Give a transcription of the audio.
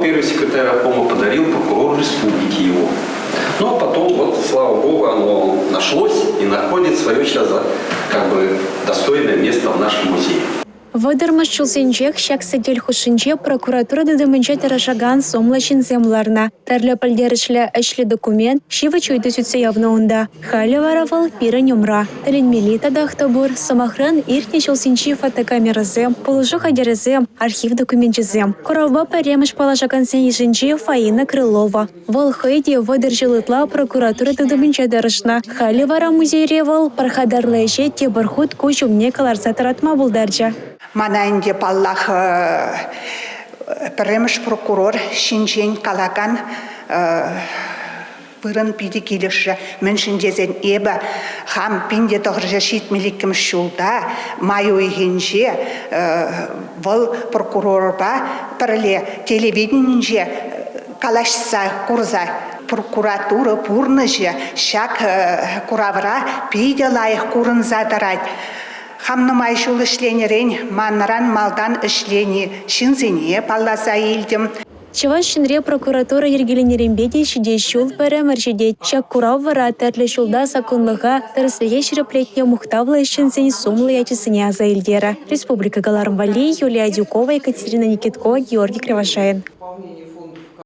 Первый секретарь обкома подарил прокурор республики его. Ну а потом, вот, слава богу, оно нашлось и находит свое сейчас достойное место в нашем музее. Вăдăрмăш чулсенчех çак сетел хушинче прокуратура дедымменнче тăрашакан сомла çынсемларна. Тăрлле пăлдеррешле ăçле документ çивă чуйты сүтсе явнăунда. Халле вара вăл пирӗн юмра. Тăлленмелли тадахтăпур, сăмахран иртне çулсенчи фотокамерасем, пулăшу хадересем, архив документчесем. Коравпа пӗремеш палашакансен йышӗнче Фаина Крылова. Вăл хăйде вăдăр çылытла прокуратура дедымменнче тăрăшна. Халле вара музейре вăл пархадарлăйçе тепӗр-хут ку çумне каларса тăратма пултарчӗ. Манайнде паллах премеш прокурор шинчен калакан пырын пиди килеші меншіндезен ебі хам пинде тоғыржа шитмеліккім шулда майу егенже вол прокурорба пірле телевиденже калашса курза прокуратура пурныжы шак куравра пиде лайық курын задарать. Хамнымай шул ішленерен маннаран малдан ішлені шинзене палласа елдім. Чаваш шинре прокуратура ергеленеренбеде шиде шул пәрәміршедет. Шак курав вара тәрлі шулда сакунлыға тәрісліге шіреплетне мұқтавлы ішінсен сумлы ячысыне аза елдері. Республика Галарым Вали, Юлия Дюкова, Екатерина Никитко, Георгий Кривошеин.